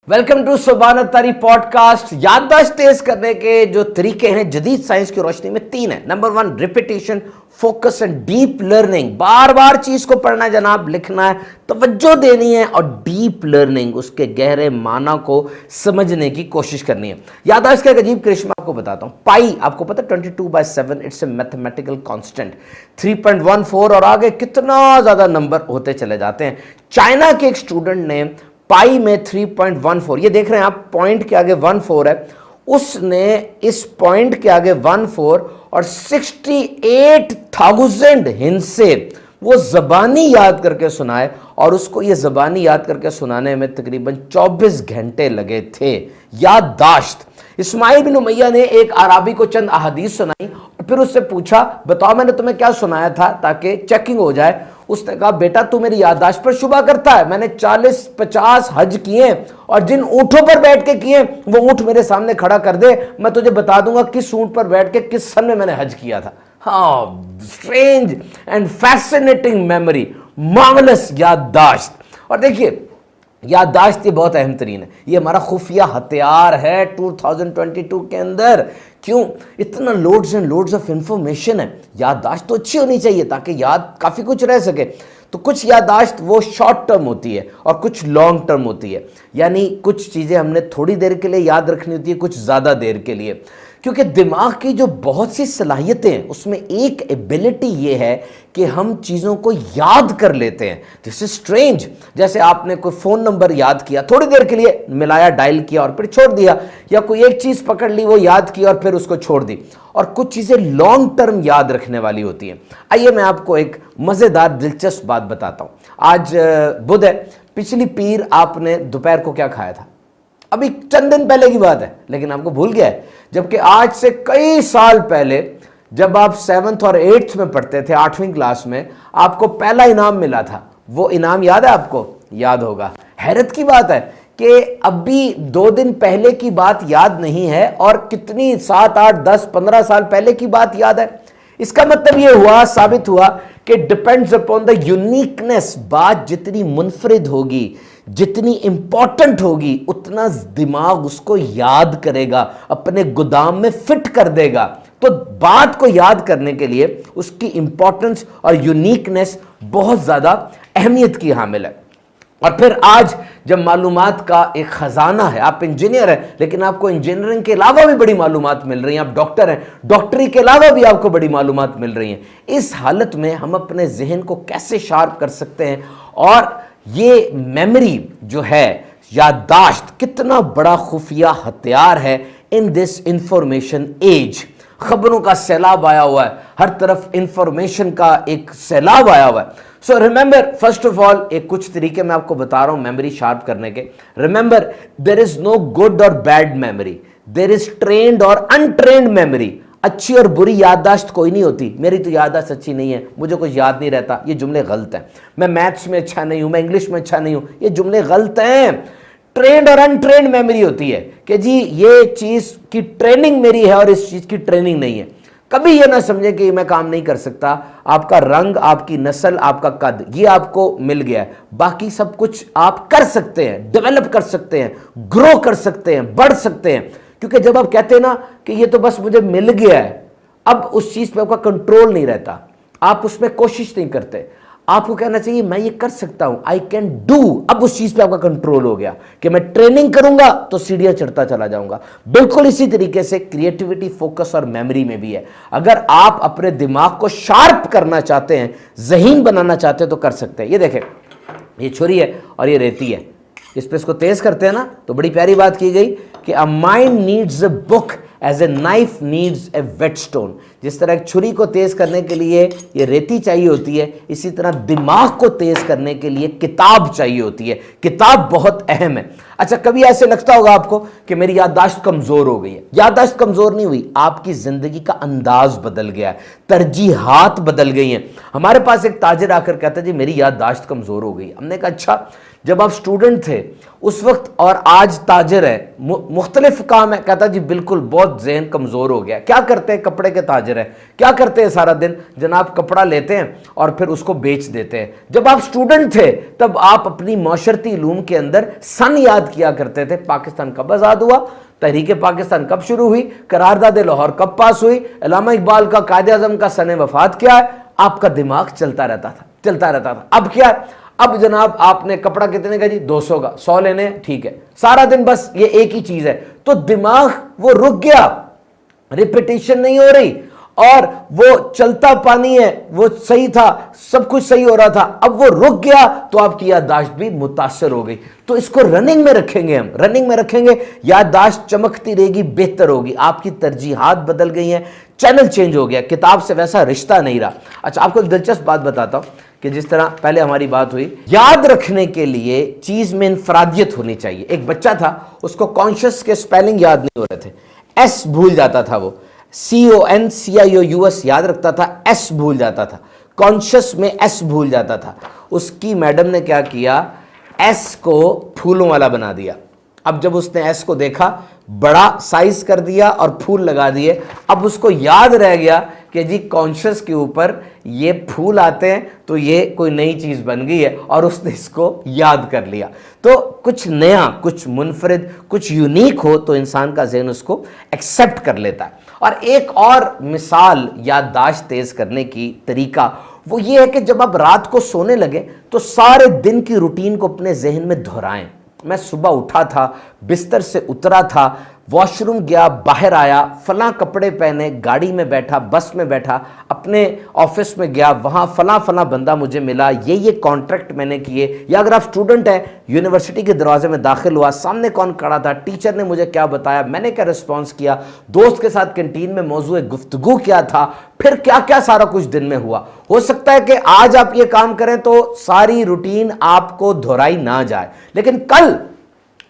Welcome to सुभान Attari podcast. याददाश्त तेज करने के जो तरीके हैं जदीद साइंस की रोशनी में 3 है। Number 1 repetition, focus and deep learning. बार बार चीज को पढ़ना है जनाब, लिखना है, तवज्जो देनी है और डीप लर्निंग, उसके गहरे माना को समझने की कोशिश करनी है। याददाश्त का एक अजीब करिश्मा आपको बताता हूं। पाई आपको पता है 22/7 इट्स ए मैथमेटिकल कांस्टेंट। 3.14 और आगे कितना ज्यादा नंबर होते चले जाते हैं। चाइना के एक स्टूडेंट ने पाई में 3.14, ये देख रहे हैं आप, पॉइंट के आगे 14 है, उसने इस पॉइंट के आगे 14 और 68,000 हिस्से वो जबानी याद करके सुनाए और उसको ये जबानी याद करके सुनाने में तकरीबन 24 घंटे लगे थे। याददाश्त। इस्माइल बिन उमैया ने एक आराबी को चंद अहादीस सुनाई और फिर उससे पूछा, बताओ मैंने तुम्हें क्या सुनाया था, ताकि चेकिंग हो जाए। उसने कहा, बेटा तू मेरी याददाश्त पर शुबा करता है, मैंने 40-50 हज किए और जिन ऊंटों पर बैठ के किए वो ऊंट मेरे सामने खड़ा कर दे, मैं तुझे बता दूंगा किस ऊंट पर बैठ के किस सन में मैंने हज किया था। हाँ, strange and fascinating memory, marvellous याददाश्त। और देखिए, याददाश्त ये बहुत अहम तरीन है, ये हमारा खुफिया हथियार है 2022 के अंदर। क्यों? इतना loads and loads of information है, याददाश्त तो अच्छी होनी चाहिए ताकि याद काफ़ी कुछ रह सके। तो कुछ याददाश्त वो शॉर्ट टर्म होती है और कुछ लॉन्ग टर्म होती है, यानी कुछ चीज़ें हमने थोड़ी देर के लिए याद रखनी होती है, कुछ ज़्यादा देर के लिए। क्योंकि दिमाग की जो बहुत सी सलाहियतें हैं उसमें एक एबिलिटी ये है कि हम चीज़ों को याद कर लेते हैं। This is strange. जैसे आपने कोई फ़ोन नंबर याद किया, थोड़ी देर के लिए मिलाया, डायल किया और फिर छोड़ दिया, या कोई एक चीज़ पकड़ ली, वो याद की और फिर उसको छोड़ दी। और कुछ चीज़ें लॉन्ग टर्म याद रखने वाली होती हैं। आइए मैं आपको एक मज़ेदार दिलचस्प बात बताता हूँ। आज बुध है, पिछली पीर आपने दोपहर को क्या खाया था? अभी चंद दिन पहले की बात है, लेकिन आपको भूल गया है। जबकि आज से कई साल पहले जब आप 7th और 8th में पढ़ते थे, 8वीं क्लास में, आपको पहला इनाम मिला था। वो इनाम याद है आपको? याद होगा। हैरत की बात है कि अभी 2 दिन पहले की बात याद नहीं है और कितनी 7, 8, 10, 15 साल पहले की बात याद है। इसका मतलब ये हुआ, साबित हुआ कि डिपेंड्स अपॉन द यूनिकनेस। बात जितनी मुनफरिद होगी, जितनी इंपॉर्टेंट होगी, उतना दिमाग उसको याद करेगा, अपने गोदाम में फिट कर देगा। तो बात को याद करने के लिए उसकी इंपॉर्टेंस और यूनिकनेस बहुत ज्यादा अहमियत की हामिल है। और फिर आज जब मालूमात का एक खजाना है, आप इंजीनियर हैं लेकिन आपको इंजीनियरिंग के अलावा भी बड़ी मालूमात मिल रही हैं, आप डॉक्टर हैं, डॉक्टरी के अलावा भी आपको बड़ी मालूमात मिल रही हैं। इस हालत में हम अपने जहन को कैसे शार्प कर सकते हैं? और ये मेमोरी जो है, याददाश्त, कितना बड़ा खुफिया हथियार है इन दिस इंफॉर्मेशन एज। खबरों का सैलाब आया हुआ है, हर तरफ इंफॉर्मेशन का एक सैलाब आया हुआ है। So remember, first of all, एक कुछ तरीके मैं आपको बता रहा हूं मेमोरी शार्प करने के। Remember, there is no good or bad memory, there is trained or untrained memory. अच्छी और बुरी याददाश्त कोई नहीं होती। मेरी तो याददाश्त अच्छी नहीं है, मुझे कुछ याद नहीं रहता, ये जुमले गलत हैं। मैं मैथ्स में अच्छा नहीं हूं, मैं इंग्लिश में अच्छा नहीं हूं, ये जुमले गलत हैं। ट्रेंड और अनट्रेंड मेमोरी होती है कि जी ये चीज की ट्रेनिंग मेरी है और इस चीज की ट्रेनिंग नहीं है। कभी ये ना समझे कि मैं काम नहीं कर सकता। आपका रंग, आपकी नस्ल, आपका कद, ये आपको मिल गया है, बाकी सब कुछ आप कर सकते हैं, डेवलप कर सकते हैं, ग्रो कर सकते हैं, बढ़ सकते हैं। क्योंकि जब आप कहते हैं ना कि ये तो बस मुझे मिल गया है, अब उस चीज पे आपका कंट्रोल नहीं रहता, आप उसमें कोशिश नहीं करते। आपको कहना चाहिए मैं ये कर सकता हूं, आई कैन डू। अब उस चीज पे आपका कंट्रोल हो गया कि मैं ट्रेनिंग करूंगा तो सीढ़ियां चढ़ता चला जाऊंगा। बिल्कुल इसी तरीके से क्रिएटिविटी, फोकस और मेमोरी में भी है। अगर आप अपने दिमाग को शार्प करना चाहते हैं, ज़हीन बनाना चाहते हैं, तो कर सकते हैं। ये देखें, ये छुरी है और ये रेती है, इस पे इसको तेज करते हैं ना, तो बड़ी प्यारी बात की गई कि a mind needs a book as a knife needs a whetstone. जिस तरह एक छुरी को तेज करने के लिए ये रेती चाहिए होती है, इसी तरह दिमाग को तेज करने के लिए किताब चाहिए होती है। किताब बहुत अहम है। अच्छा, कभी ऐसे लगता होगा आपको कि मेरी याददाश्त कमजोर हो गई है। याददाश्त कमजोर नहीं हुई, आपकी जिंदगी का अंदाज बदल गया है, तरजीहात बदल गई हैं। हमारे पास एक ताजिर आकर कहता है जी मेरी याददाश्त कमजोर हो गई। हमने कहा अच्छा, جب آپ اسٹوڈنٹ تھے اس وقت اور آج تاجر ہے, مختلف کام ہے. کہتا جی بالکل بہت ذہن کمزور ہو گیا. کیا کرتے ہیں؟ کپڑے کے تاجر ہیں. کیا کرتے ہیں سارا دن؟ جناب کپڑا لیتے ہیں اور پھر اس کو بیچ دیتے ہیں. جب آپ اسٹوڈنٹ تھے تب آپ اپنی معاشرتی علوم کے اندر سن یاد کیا کرتے تھے. پاکستان کب آزاد ہوا, تحریک پاکستان کب شروع ہوئی, قرارداد لاہور کب پاس ہوئی, علامہ اقبال کا قائد اعظم کا سن وفات کیا ہے. آپ کا دماغ چلتا رہتا تھا. اب کیا ہے؟ اب جناب آپ نے کپڑا کتنے کا جی 200 کا, 100 لینے, ٹھیک ہے, سارا دن بس یہ ایک ہی چیز ہے. تو دماغ وہ رک گیا, ریپیٹیشن نہیں ہو رہی, اور وہ چلتا پانی ہے, وہ صحیح تھا, سب کچھ صحیح ہو رہا تھا, اب وہ رک گیا تو آپ کی یادداشت بھی متاثر ہو گئی. تو اس کو رننگ میں رکھیں گے, ہم رننگ میں رکھیں گے, یادداشت چمکتی رہے گی, بہتر ہوگی. آپ کی ترجیحات بدل گئی ہیں, چینل چینج ہو گیا, کتاب سے ویسا رشتہ نہیں رہا. اچھا آپ کو ایک دلچسپ بات بتاتا ہوں کہ جس طرح پہلے ہماری بات ہوئی, یاد رکھنے کے لیے چیز میں انفرادیت ہونی چاہیے. ایک بچہ تھا, اس کو کانشس کے سپیلنگ یاد نہیں ہو رہے تھے, ایس بھول جاتا تھا, وہ CONCIOUS یاد رکھتا تھا, ایس بھول جاتا تھا, کانشس میں ایس بھول جاتا تھا. اس کی میڈم نے کیا کیا, ایس کو پھولوں والا بنا دیا. اب جب اس نے ایس کو دیکھا, بڑا سائز کر دیا اور پھول لگا دیے. اب اس کو یاد رہ گیا کہ جی کانشس کے اوپر یہ پھول آتے ہیں تو یہ کوئی نئی چیز بن گئی ہے, اور اس نے اس کو یاد کر لیا. تو کچھ نیا, کچھ منفرد, کچھ یونیک ہو تو انسان کا ذہن اس کو ایکسیپٹ کر لیتا ہے. اور ایک اور مثال یادداشت تیز کرنے کی طریقہ وہ یہ ہے کہ جب آپ رات کو سونے لگے تو سارے دن کی روٹین کو اپنے ذہن میں دہرائیں. میں صبح اٹھا تھا, بستر سے اترا تھا, واش روم گیا, باہر آیا, فلاں کپڑے پہنے, گاڑی میں بیٹھا, بس میں بیٹھا, اپنے آفس میں گیا, وہاں فلاں فلاں بندہ مجھے ملا, یہ کانٹریکٹ میں نے کیے. یا اگر آپ اسٹوڈنٹ ہیں, یونیورسٹی کے دروازے میں داخل ہوا, سامنے کون کھڑا تھا, ٹیچر نے مجھے کیا بتایا, میں نے کیا رسپانس کیا, دوست کے ساتھ کینٹین میں موضوع گفتگو کیا تھا, پھر کیا کیا سارا کچھ دن میں ہوا. ہو سکتا ہے کہ آج آپ یہ کام کریں تو ساری روٹین آپ کو دہرائی نہ جائے, لیکن کل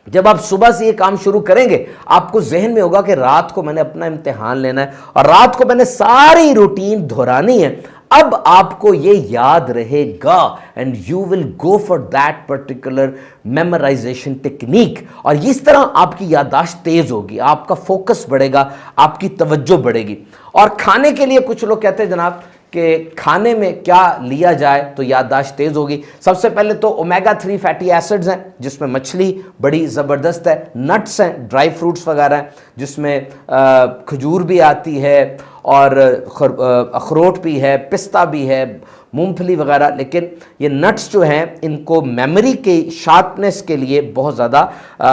جب آپ صبح سے یہ کام شروع کریں گے آپ کو ذہن میں ہوگا کہ رات کو میں نے اپنا امتحان لینا ہے اور رات کو میں نے ساری روٹین دہرانی ہے. اب آپ کو یہ یاد رہے گا and you will go for that particular memorization technique, اور اس طرح آپ کی یادداشت تیز ہوگی, آپ کا فوکس بڑھے گا, آپ کی توجہ بڑھے گی. اور کھانے کے لیے کچھ لوگ کہتے ہیں جناب کہ کھانے میں کیا لیا جائے تو یادداشت تیز ہوگی. سب سے پہلے تو اومیگا 3 فیٹی ایسڈز ہیں جس میں مچھلی بڑی زبردست ہے, نٹس ہیں, ڈرائی فروٹس وغیرہ ہیں جس میں کھجور بھی آتی ہے اور اخروٹ بھی ہے, پستہ بھی ہے, مونگ پھلی وغیرہ. لیکن یہ نٹس جو ہیں ان کو میموری کے شارپنیس کے لیے بہت زیادہ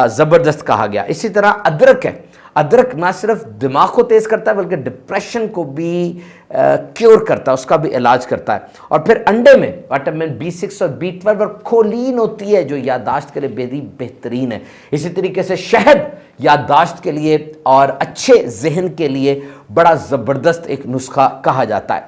زبردست کہا گیا. اسی طرح ادرک ہے, ادرک نہ صرف دماغ کو تیز کرتا ہے بلکہ ڈپریشن کو بھی کیور کرتا ہے, اس کا بھی علاج کرتا ہے. اور پھر انڈے میں وٹامن B6 اور B12 اور کولین ہوتی ہے جو یادداشت کے لیے بہترین ہے. اسی طریقے سے شہد یادداشت کے لیے اور اچھے ذہن کے لیے بڑا زبردست ایک نسخہ کہا جاتا ہے.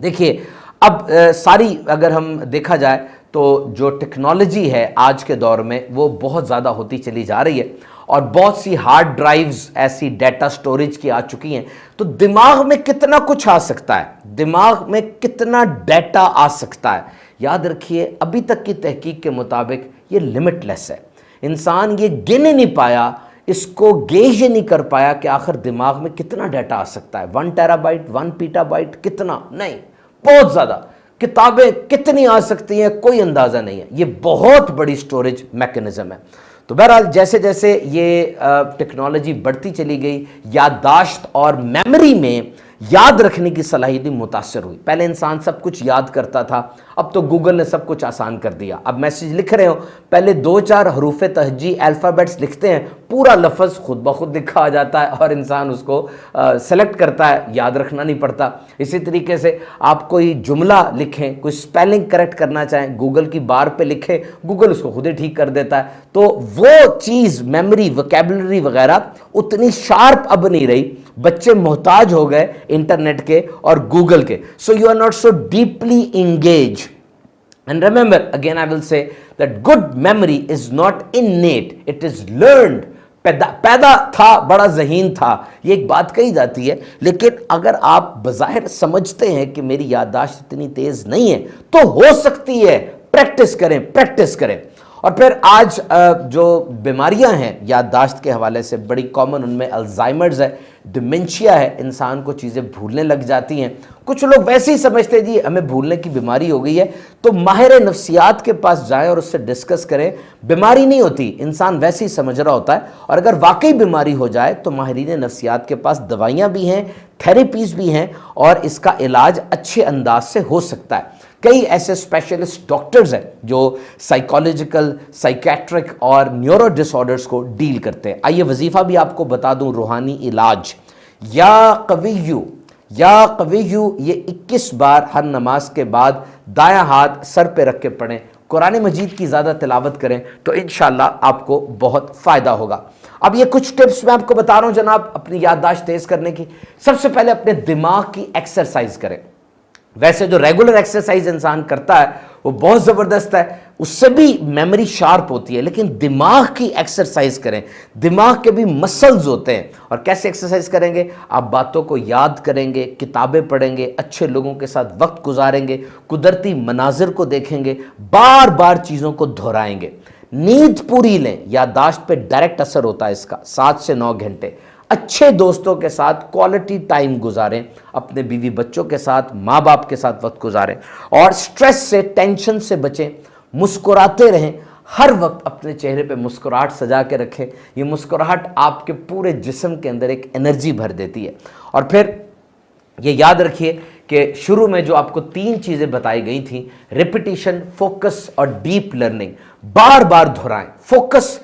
دیکھیے اب ساری اگر ہم دیکھا جائے تو جو ٹیکنالوجی ہے آج کے دور میں وہ بہت زیادہ ہوتی چلی جا رہی ہے اور بہت سی ہارڈ ڈرائیوز ایسی ڈیٹا سٹوریج کی آ چکی ہیں. تو دماغ میں کتنا کچھ آ سکتا ہے, دماغ میں کتنا ڈیٹا آ سکتا ہے, یاد رکھیے ابھی تک کی تحقیق کے مطابق یہ لمٹ لیس ہے. انسان یہ گن ہی نہیں پایا, اس کو گیج ہی نہیں کر پایا کہ آخر دماغ میں کتنا ڈیٹا آ سکتا ہے. 1 ٹیرا بائٹ 1 پیٹا بائٹ کتنا نہیں, بہت زیادہ. کتابیں کتنی آ سکتی ہیں کوئی اندازہ نہیں ہے, یہ بہت بڑی سٹوریج میکنزم ہے. تو بہرحال جیسے جیسے یہ ٹیکنالوجی بڑھتی چلی گئی, یادداشت اور میموری میں یاد رکھنے کی صلاحیت متاثر ہوئی. پہلے انسان سب کچھ یاد کرتا تھا, اب تو گوگل نے سب کچھ آسان کر دیا. اب میسیج لکھ رہے ہو, پہلے 2-4 حروف تہجی الفابیٹس لکھتے ہیں, پورا لفظ خود بخود لکھا آ جاتا ہے اور انسان اس کو سلیکٹ کرتا ہے, یاد رکھنا نہیں پڑتا. اسی طریقے سے آپ کوئی جملہ لکھیں, کوئی سپیلنگ کریکٹ کرنا چاہیں, گوگل کی بار پہ لکھیں, گوگل اس کو خود ہی ٹھیک کر دیتا ہے. تو وہ چیز میموری, وکیبلری وغیرہ اتنی شارپ اب نہیں رہی. بچے محتاج ہو گئے انٹرنیٹ کے اور گوگل کے. So you are not so deeply engaged. And remember, again I will say that good memory is not innate, it is learned. پیدا تھا, بڑا ذہین تھا, یہ ایک بات کہی جاتی ہے, لیکن اگر آپ بظاہر سمجھتے ہیں کہ میری یادداشت اتنی تیز نہیں ہے تو ہو سکتی ہے, پریکٹس کریں. और फिर आज जो बीमारियां हैं याददाश्त के हवाले से बड़ी कॉमन, उनमें अल्जाइमर्स है, डिमेंशिया है, इंसान को चीज़ें भूलने लग जाती हैं। कुछ लोग वैसे ही समझते हैं जी हमें भूलने की बीमारी हो गई है, तो माहिर नफ्सियात के पास जाएं और उससे डिस्कस करें। बीमारी नहीं होती, इंसान वैसे ही समझ रहा होता है, और अगर वाकई बीमारी हो जाए तो माहिरीन नफ्सियात के पास दवाइयाँ भी हैं, थेरेपीज़ भी हैं, और इसका इलाज अच्छे अंदाज से हो सकता है। कई ऐसे स्पेशलिस्ट डॉक्टर्स हैं जो साइकोलॉजिकल, साइकेट्रिक और न्यूरो डिसऑर्डर्स को डील करते हैं। आइए वजीफ़ा भी आपको बता दूं, रूहानी इलाज। या कविय्यू ये 21 बार हर नमाज के बाद दायां हाथ सर पे रख के पढ़ें। कुरान मजीद की ज़्यादा तिलावत करें तो इंशाअल्लाह आपको बहुत फ़ायदा होगा। अब ये कुछ टिप्स मैं आपको बता रहा हूँ जनाब अपनी याददाश्त तेज़ करने की। सबसे पहले अपने दिमाग की एक्सरसाइज करें। वैसे जो रेगुलर एक्सरसाइज इंसान करता है वो बहुत ज़बरदस्त है, उससे भी मेमोरी शार्प होती है, लेकिन दिमाग की एक्सरसाइज करें। दिमाग के भी मसल्स होते हैं, और कैसे एक्सरसाइज करेंगे? आप बातों को याद करेंगे, किताबें पढ़ेंगे, अच्छे लोगों के साथ वक्त गुजारेंगे, कुदरती मनाजिर को देखेंगे, बार बार चीज़ों को दोहराएंगे। नींद पूरी लें, याददाश्त पे डायरेक्ट असर होता है इसका, 7 से 9 घंटे। अच्छे दोस्तों के साथ क्वालिटी टाइम गुजारें, अपने बीवी बच्चों के साथ, माँ बाप के साथ वक्त गुजारें, और स्ट्रेस से, टेंशन से बचें। मुस्कुराते रहें, हर वक्त अपने चेहरे पे मुस्कुराहट सजा के रखें। ये मुस्कुराहट आपके पूरे जिस्म के अंदर एक एनर्जी भर देती है। और फिर ये याद रखिए कि शुरू में जो आपको 3 चीज़ें बताई गई थी, रिपीटिशन, फोकस और डीप लर्निंग, बार बार दोहराएं। फोकस,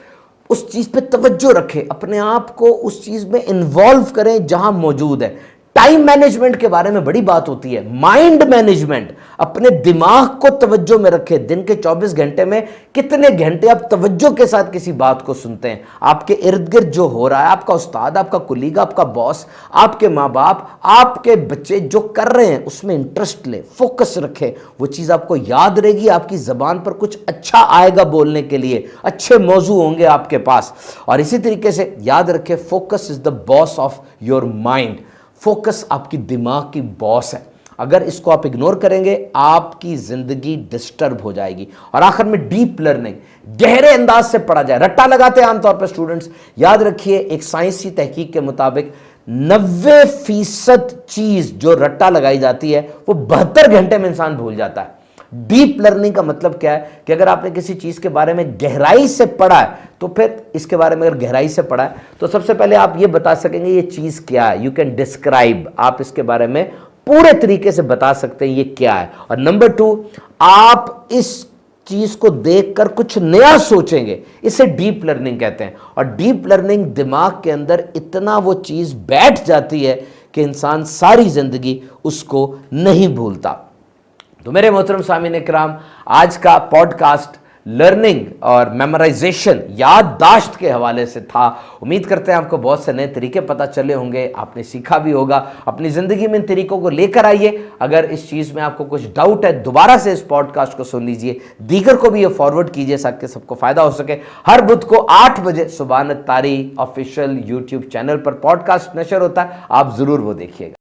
उस चीज़ पे तवज्जो रखें, अपने आप को उस चीज़ में इन्वॉल्व करें जहां मौजूद है। टाइम मैनेजमेंट के बारे में बड़ी बात होती है, माइंड मैनेजमेंट, अपने दिमाग को तवज्जो में रखें। दिन के 24 घंटे में कितने घंटे आप तवज्जो के साथ किसी बात को सुनते हैं? आपके इर्द गिर्द जो हो रहा है, आपका उस्ताद, आपका कुलीग, आपका बॉस, आपके माँ बाप, आपके बच्चे जो कर रहे हैं उसमें इंटरेस्ट लें, फोकस रखें। वो चीज़ आपको याद रहेगी, आपकी ज़बान पर कुछ अच्छा आएगा बोलने के लिए, अच्छे मौजू होंगे आपके पास। और इसी तरीके से याद रखें, focus is the boss of your mind. Focus आपकी दिमाग की बॉस है। अगर इसको आप इग्नोर करेंगे आपकी जिंदगी डिस्टर्ब हो जाएगी। और आखिर में डीप लर्निंग, गहरे अंदाज से पढ़ा जाए। रट्टा लगाते हैं आमतौर पर स्टूडेंट्स, याद रखिए एक साइंसी तहकीक के मुताबिक 90% चीज जो रट्टा लगाई जाती है वो 72 घंटे में इंसान भूल जाता है। डीप लर्निंग का मतलब क्या है कि अगर आपने किसी चीज के बारे में गहराई से पढ़ा है, तो फिर इसके बारे में अगर गहराई से पढ़ा है तो सबसे पहले आप ये बता सकेंगे ये चीज क्या है। यू कैन डिस्क्राइब, आप इसके बारे में पूरे तरीके से बता सकते हैं ये क्या है। और नंबर 2, आप इस चीज को देखकर कुछ नया सोचेंगे, इसे डीप लर्निंग कहते हैं। और डीप लर्निंग दिमाग के अंदर इतना वो चीज बैठ जाती है कि इंसान सारी जिंदगी उसको नहीं भूलता। तो मेरे मोहतरम सामीन इकराम, आज का पॉडकास्ट लर्निंग और मेमोराइजेशन, याददाश्त के हवाले से था। उम्मीद करते हैं आपको बहुत से नए तरीके पता चले होंगे, आपने सीखा भी होगा। अपनी ज़िंदगी में इन तरीकों को लेकर आइए। अगर इस चीज़ में आपको कुछ डाउट है, दोबारा से इस पॉडकास्ट को सुन लीजिए, दीगर को भी ये फॉरवर्ड कीजिए ताकि सबको फ़ायदा हो सके। हर बुध को 8 बजे सुबहान तारी ऑफिशियल यूट्यूब चैनल पर पॉडकास्ट नशर होता है, आप ज़रूर वो देखिएगा।